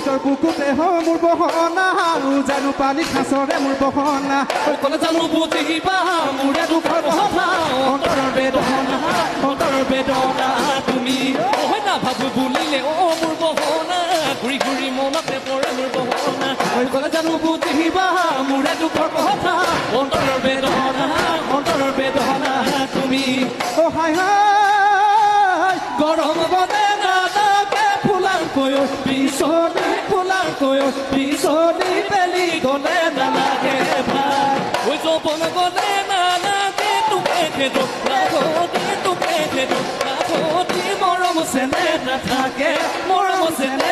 তোৰ বুকুতে হ মোৰ বহনা জানো পানী খাচৰে মোৰ বহনা কলে জানো বুজিবা মোৰে দুখৰ কথা অন্তৰৰ বেদনা তুমি হয় না ভাবো বুলিলে মোৰ বহনা ঘূৰি ঘূৰি মনতে পৰে মোৰ বহনা কলে জানো বুজিবা মোৰে দুখৰ কথা অন্তৰৰ বেদনা তুমি হাই হাই গৰম বনে নানাকে ফুলাৰ কৈও পিছলি পেলি গলে নালাগে ভাই ওই যৌবন গলে নালাগে তোকে খেদো ৰাখতি মৰম চেনে নাথাকে মৰম চেনে